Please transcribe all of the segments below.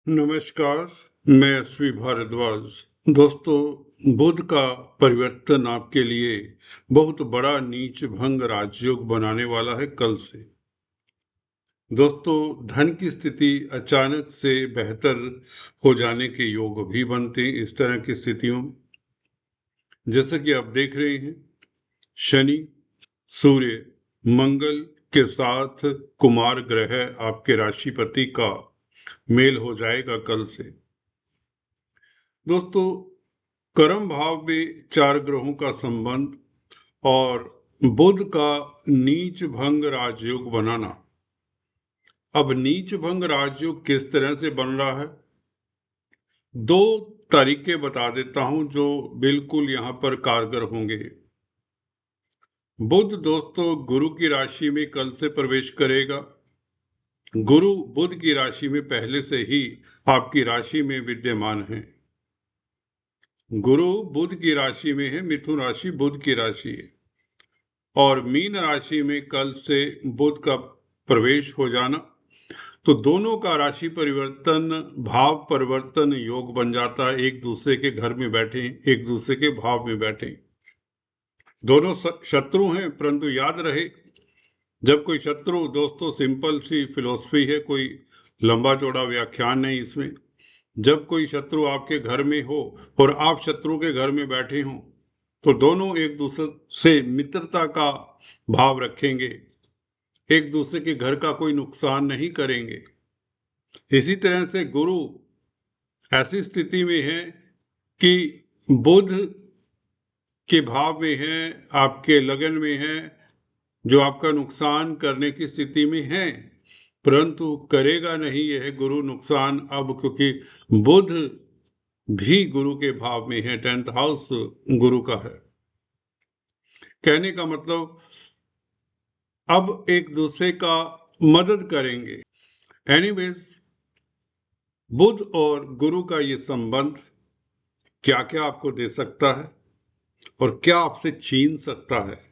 नमस्कार। मैं एसवी भारद्वाज। दोस्तों, बुध का परिवर्तन आपके लिए बहुत बड़ा नीच भंग राजयोग बनाने वाला है कल से। दोस्तों, धन की स्थिति अचानक से बेहतर हो जाने के योग भी बनते हैं इस तरह की स्थितियों में। जैसा कि आप देख रहे हैं, शनि, सूर्य, मंगल के साथ कुमार ग्रह आपके राशिपति का मेल हो जाएगा कल से। दोस्तों, कर्म भाव में चार ग्रहों का संबंध और बुध का नीच भंग राजयोग बनाना। अब नीच भंग राजयोग किस तरह से बन रहा है, दो तरीके बता देता हूं जो बिल्कुल यहां पर कारगर होंगे। बुध दोस्तों गुरु की राशि में कल से प्रवेश करेगा। गुरु बुध की राशि में पहले से ही आपकी राशि में विद्यमान है। गुरु बुध की राशि में है, मिथुन राशि बुध की राशि है, और मीन राशि में कल से बुध का प्रवेश हो जाना, तो दोनों का राशि परिवर्तन, भाव परिवर्तन योग बन जाता है। एक दूसरे के घर में बैठे, एक दूसरे के भाव में बैठे, दोनों शत्रु हैं, परंतु याद रहे, जब कोई शत्रु, दोस्तों सिंपल सी फिलॉसफी है, कोई लंबा चौड़ा व्याख्यान नहीं इसमें। जब कोई शत्रु आपके घर में हो और आप शत्रु के घर में बैठे हों, तो दोनों एक दूसरे से मित्रता का भाव रखेंगे, एक दूसरे के घर का कोई नुकसान नहीं करेंगे। इसी तरह से गुरु ऐसी स्थिति में है कि बुध के भाव में है, आपके लगन में है, जो आपका नुकसान करने की स्थिति में है, परंतु करेगा नहीं यह गुरु नुकसान अब, क्योंकि बुध भी गुरु के भाव में है, 10th हाउस गुरु का है। कहने का मतलब अब एक दूसरे का मदद करेंगे। एनीवेज, बुध और गुरु का ये संबंध क्या क्या आपको दे सकता है और क्या आपसे छीन सकता है।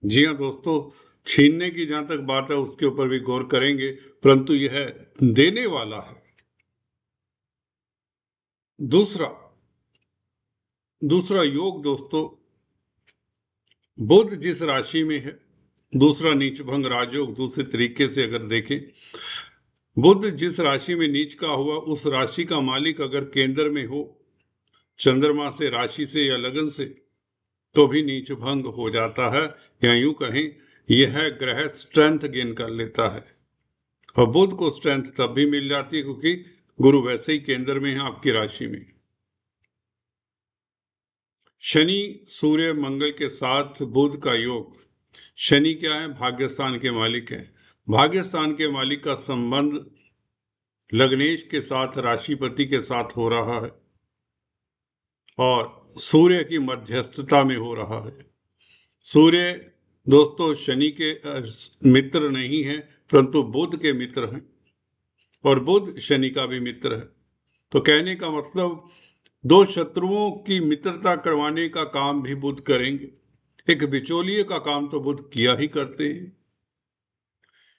जी हाँ दोस्तों, छीनने की जहां तक बात है उसके ऊपर भी गौर करेंगे, परंतु यह देने वाला है। दूसरा योग दोस्तों, बुध जिस राशि में है, दूसरा नीच भंग राजयोग दूसरे तरीके से अगर देखें, बुध जिस राशि में नीच का हुआ, उस राशि का मालिक अगर केंद्र में हो, चंद्रमा से, राशि से या लगन से, तो भी नीच भंग हो जाता है, या यूं कहें यह ग्रह स्ट्रेंथ गेन कर लेता है। और बुध को स्ट्रेंथ तब भी मिल जाती है क्योंकि गुरु वैसे ही केंद्र में है आपकी राशि में। शनि सूर्य मंगल के साथ बुध का योग। शनि क्या है? भाग्यस्थान के मालिक है। भाग्यस्थान के मालिक का संबंध लग्नेश के साथ, राशिपति के साथ हो रहा है, और सूर्य की मध्यस्थता में हो रहा है। सूर्य दोस्तों शनि के मित्र नहीं है, परंतु बुध के मित्र हैं, और बुध शनि का भी मित्र है। तो कहने का मतलब, दो शत्रुओं की मित्रता करवाने का काम भी बुध करेंगे। एक बिचौलिए का काम तो बुध किया ही करते हैं।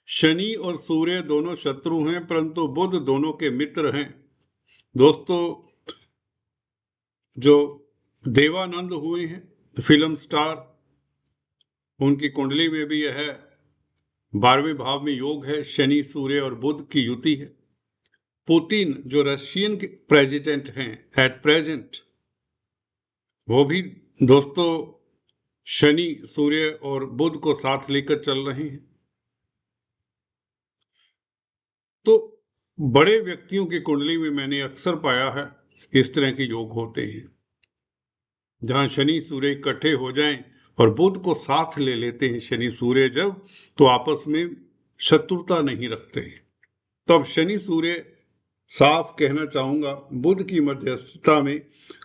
शनि और सूर्य दोनों शत्रु हैं, परंतु बुध दोनों के मित्र हैं। दोस्तों, जो देवानंद हुए हैं फिल्म स्टार, उनकी कुंडली में भी यह 12वें भाव में योग है, शनि सूर्य और बुध की युति है। पुतिन जो रशियन के प्रेसिडेंट हैं एट प्रेजेंट, वो भी दोस्तों शनि सूर्य और बुध को साथ लेकर चल रहे हैं। तो बड़े व्यक्तियों की कुंडली में मैंने अक्सर पाया है इस तरह के योग होते हैं, जहां शनि सूर्य इकट्ठे हो जाएं और बुध को साथ ले लेते हैं शनि सूर्य जब, तो आपस में शत्रुता नहीं रखते। तो अब शनि सूर्य, साफ कहना चाहूंगा, बुध की मध्यस्थता में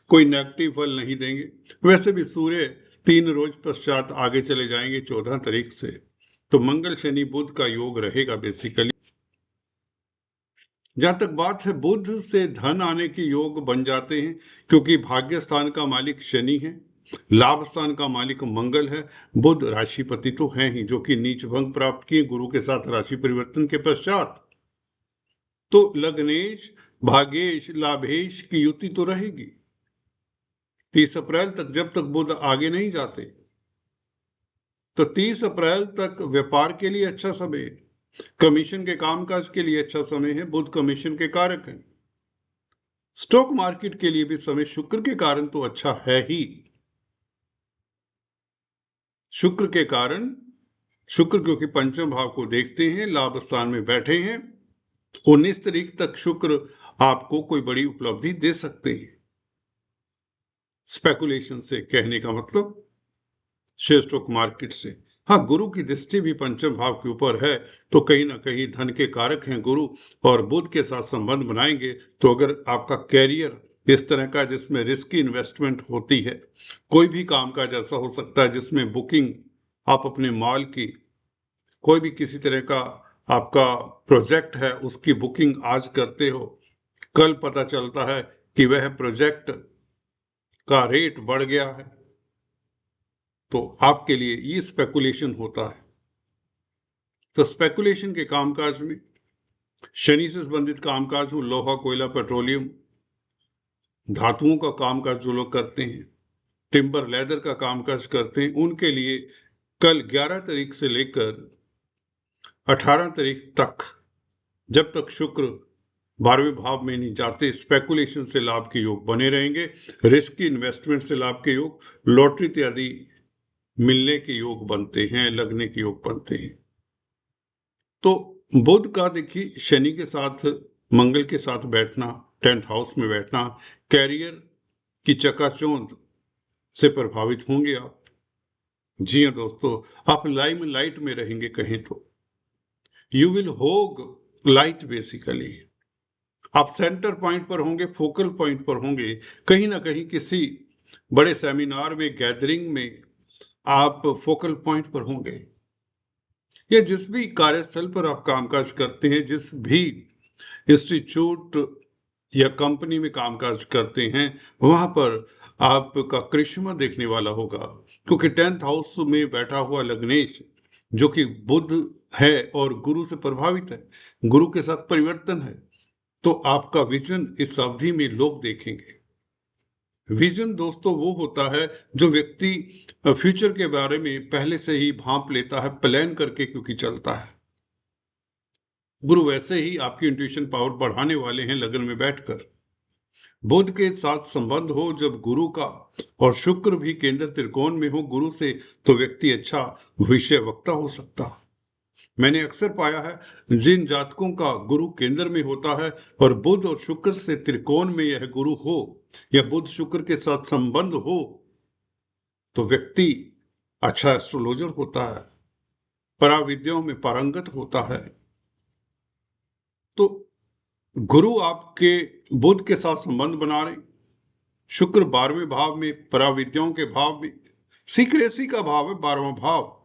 कोई नेगेटिव फल नहीं देंगे। वैसे भी सूर्य 3 रोज पश्चात आगे चले जाएंगे 14 तारीख से, तो मंगल शनि बुध का योग रहेगा बेसिकली। जहां तक बात है, बुध से धन आने के योग बन जाते हैं, क्योंकि भाग्य स्थान का मालिक शनि है, लाभ स्थान का मालिक मंगल है, बुध राशिपति तो है ही, जो कि नीच भंग प्राप्त किए गुरु के साथ राशि परिवर्तन के पश्चात। तो लग्नेश भागेश लाभेश की युति तो रहेगी। 30 अप्रैल तक जब तक बुध आगे नहीं जाते, तो 30 अप्रैल तक व्यापार के लिए अच्छा समय है, कमीशन के कामकाज के लिए अच्छा समय है, बुध कमीशन के कारक हैं। स्टॉक मार्केट के लिए भी समय शुक्र के कारण तो अच्छा है ही। शुक्र के कारण, शुक्र क्योंकि पंचम भाव को देखते हैं, लाभ स्थान में बैठे हैं, 19 तारीख तक शुक्र आपको कोई बड़ी उपलब्धि दे सकते हैं। स्पेकुलेशन से कहने का मतलब शेयर स्टॉक मार्केट से। हाँ, गुरु की दृष्टि भी पंचम भाव के ऊपर है, तो कहीं ना कहीं धन के कारक हैं गुरु, और बुध के साथ संबंध बनाएंगे तो अगर आपका कैरियर इस तरह का जिसमें रिस्की इन्वेस्टमेंट होती है, कोई भी काम काज ऐसा हो सकता है जिसमें बुकिंग आप अपने माल की, कोई भी किसी तरह का आपका प्रोजेक्ट है उसकी बुकिंग आज करते हो, कल पता चलता है कि वह प्रोजेक्ट का रेट बढ़ गया है, तो आपके लिए ये स्पेकुलेशन होता है। तो स्पेकुलेशन के कामकाज में शनि से संबंधित कामकाज हो, लोहा कोयला पेट्रोलियम धातुओं का कामकाज जो लोग करते हैं, टिम्बर लेदर का कामकाज करते हैं, उनके लिए कल 11 तारीख से लेकर 18 तारीख तक, जब तक शुक्र 12वें भाव में नहीं जाते, स्पेकुलेशन से लाभ के योग बने रहेंगे, रिस्की इन्वेस्टमेंट से लाभ के योग, लॉटरी इत्यादि मिलने के योग बनते हैं, लगने के योग बनते हैं। तो बुध का देखिए शनि के साथ मंगल के साथ बैठना, 10th हाउस में बैठना, कैरियर की चकाचौंध से प्रभावित होंगे आप। जी हाँ दोस्तों, आप लाइम लाइट में रहेंगे, कहें तो यू विल होग लाइट। बेसिकली आप सेंटर पॉइंट पर होंगे, फोकल पॉइंट पर होंगे, कहीं ना कहीं किसी बड़े सेमिनार में, गैदरिंग में आप फोकल पॉइंट पर होंगे, या जिस भी कार्यस्थल पर आप कामकाज करते हैं, जिस भी इंस्टीट्यूट या कंपनी में कामकाज करते हैं, वहां पर आपका करिश्मा देखने वाला होगा, क्योंकि 10th हाउस में बैठा हुआ लग्नेश जो कि बुध है और गुरु से प्रभावित है, गुरु के साथ परिवर्तन है, तो आपका विजन इस अवधि में लोग देखेंगे। विजन दोस्तों वो होता है जो व्यक्ति फ्यूचर के बारे में पहले से ही भांप लेता है, प्लान करके क्योंकि चलता है। गुरु वैसे ही आपकी इंट्यूशन पावर बढ़ाने वाले हैं लगन में बैठकर। बुध के साथ संबंध हो जब गुरु का, और शुक्र भी केंद्र त्रिकोण में हो गुरु से, तो व्यक्ति अच्छा विषय वक्ता हो सकता है। मैंने अक्सर पाया है जिन जातकों का गुरु केंद्र में होता है और बुध और शुक्र से त्रिकोण में यह गुरु हो, या बुध शुक्र के साथ संबंध हो, तो व्यक्ति अच्छा एस्ट्रोलॉजर होता है, पराविद्याओं में पारंगत होता है। तो गुरु आपके बुध के साथ संबंध बना रहे, शुक्र 12वें भाव में, पराविद्याओं के भाव में, सीक्रेसी का भाव है 12वां भाव,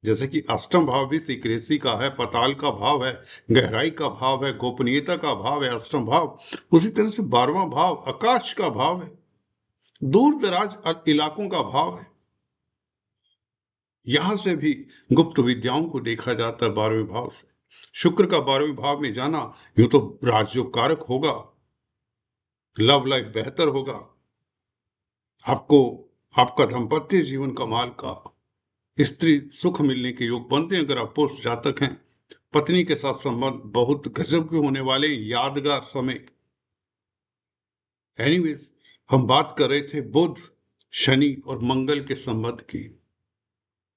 जैसे कि अष्टम भाव भी सीक्रेसी का है, पताल का भाव है, गहराई का भाव है, गोपनीयता का भाव है अष्टम भाव, उसी तरह से 12वां भाव आकाश का भाव है, दूर दराज इलाकों का भाव है। यहां से भी गुप्त विद्याओं को देखा जाता है 12वें भाव से। शुक्र का 12वें भाव में जाना यूं तो राजयोग कारक होगा, लव लाइफ बेहतर होगा, आपको आपका दाम्पत्य जीवन कमाल का, स्त्री सुख मिलने के योग बनते हैं। अगर आप पुरुष जातक हैं, पत्नी के साथ संबंध बहुत गजब के होने वाले, यादगार समय। एनीवेज, हम बात कर रहे थे बुध, शनि और मंगल के संबंध की।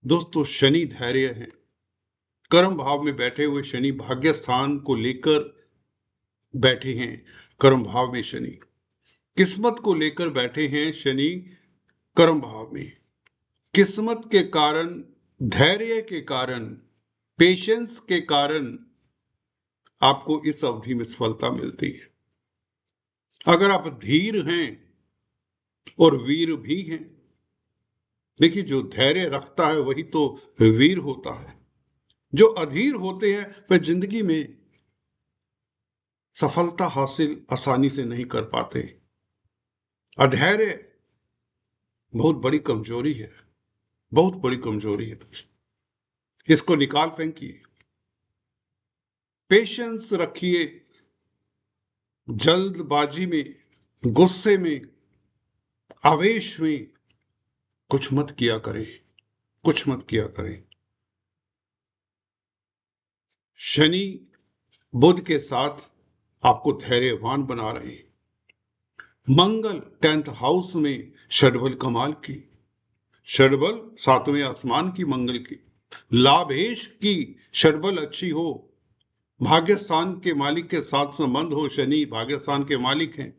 दोस्तों शनि धैर्य है, कर्म भाव में बैठे हुए शनि भाग्य स्थान को लेकर बैठे हैं, कर्म भाव में शनि किस्मत को लेकर बैठे हैं, शनि कर्म भाव में। किस्मत के कारण, धैर्य के कारण, पेशेंस के कारण आपको इस अवधि में सफलता मिलती है। अगर आप धीर हैं और वीर भी हैं, देखिए जो धैर्य रखता है वही तो वीर होता है। जो अधीर होते हैं वह जिंदगी में सफलता हासिल आसानी से नहीं कर पाते। अधैर्य बहुत बड़ी कमजोरी है, बहुत बड़ी कमजोरी है दोस्त, इसको निकाल फेंकिए। पेशेंस रखिए, जल्दबाजी में, गुस्से में, आवेश में कुछ मत किया करें, कुछ मत किया करें। शनि बुध के साथ आपको धैर्यवान बना रहे हैं। मंगल 10th हाउस में षडबल कमाल की, षडबल 7वें आसमान की, मंगल की लाभेश की षडबल अच्छी हो, भाग्यस्थान के मालिक के साथ संबंध हो, शनि भाग्यस्थान के मालिक हैं,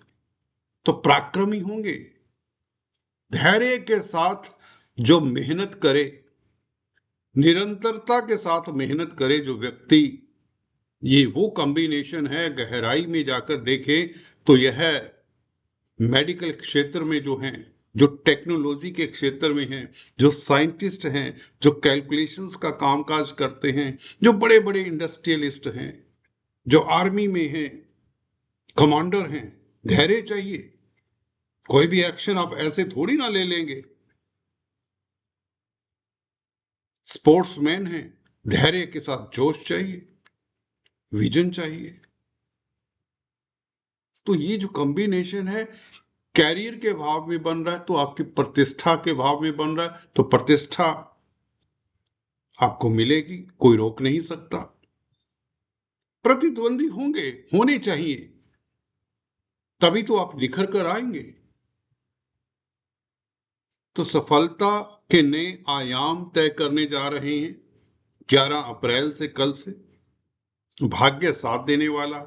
तो पराक्रमी होंगे। धैर्य के साथ जो मेहनत करे, निरंतरता के साथ मेहनत करे जो व्यक्ति, ये वो कॉम्बिनेशन है। गहराई में जाकर देखें तो यह मेडिकल क्षेत्र में जो हैं, जो टेक्नोलॉजी के क्षेत्र में हैं, जो साइंटिस्ट हैं, जो कैलकुलेशंस का कामकाज करते हैं, जो बड़े बड़े इंडस्ट्रियलिस्ट हैं, जो आर्मी में हैं, कमांडर हैं, धैर्य चाहिए। कोई भी एक्शन आप ऐसे थोड़ी ना ले लेंगे। स्पोर्ट्समैन हैं, धैर्य के साथ जोश चाहिए, विजन चाहिए। तो ये जो कॉम्बिनेशन है कैरियर के भाव में बन रहा है, तो आपकी प्रतिष्ठा के भाव में बन रहा है, तो प्रतिष्ठा आपको मिलेगी, कोई रोक नहीं सकता। प्रतिद्वंदी होंगे, होने चाहिए, तभी तो आप निखर कर आएंगे। तो सफलता के नए आयाम तय करने जा रहे हैं 11 अप्रैल से, कल से। भाग्य साथ देने वाला,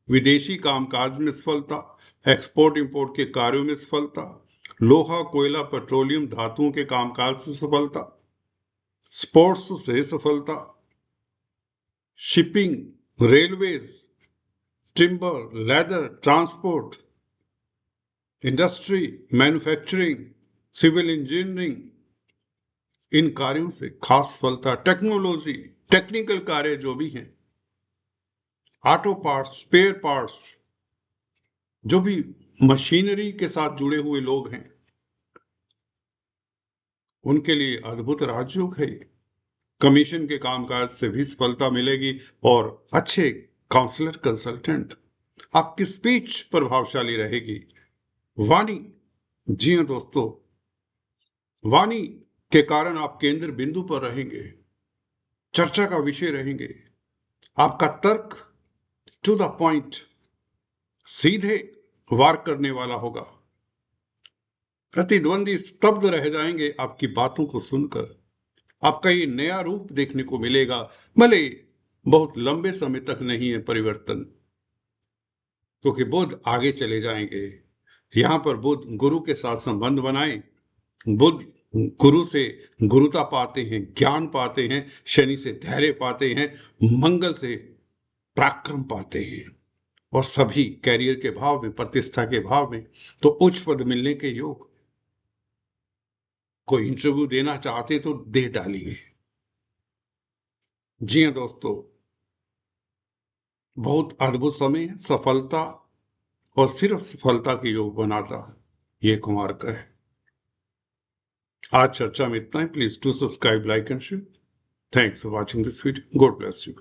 विदेशी कामकाज में सफलता, एक्सपोर्ट इंपोर्ट के कार्यों में सफलता, लोहा कोयला पेट्रोलियम धातुओं के कामकाज से सफलता, स्पोर्ट्स से सफलता, shipping, railways, timber, leather, transport, industry, manufacturing, civil engineering, इन कार्यों से खास सफलता। टेक्नोलॉजी, टेक्निकल कार्य जो भी हैं, ऑटो पार्ट्स, स्पेयर पार्ट्स, जो भी मशीनरी के साथ जुड़े हुए लोग हैं, उनके लिए अद्भुत राजयोग है। कमीशन के कामकाज से भी सफलता मिलेगी और अच्छे काउंसलर, कंसल्टेंट, आपकी स्पीच प्रभावशाली रहेगी। वाणी, जी हां दोस्तों, वाणी के कारण आप केंद्र बिंदु पर रहेंगे, चर्चा का विषय रहेंगे। आपका तर्क टू द पॉइंट, सीधे वार करने वाला होगा। प्रतिद्वंदी स्तब्ध रह जाएंगे आपकी बातों को सुनकर। आपका ये नया रूप देखने को मिलेगा, भले बहुत लंबे समय तक नहीं है परिवर्तन, क्योंकि बुध आगे चले जाएंगे। यहां पर बुध गुरु के साथ संबंध बनाए, बुध गुरु से गुरुता पाते हैं, ज्ञान पाते हैं, शनि से धैर्य पाते हैं, मंगल से पराक्रम पाते हैं, और सभी कैरियर के भाव में, प्रतिष्ठा के भाव में, तो उच्च पद मिलने के योग। कोई इंटरव्यू देना चाहते तो दे डालिए। जी हां दोस्तों, बहुत अद्भुत समय है। सफलता और सिर्फ सफलता के योग बनाता है, ये कुमार का है। आज चर्चा में इतना ही। Please do subscribe, like and share. Thanks for watching this video. God bless you.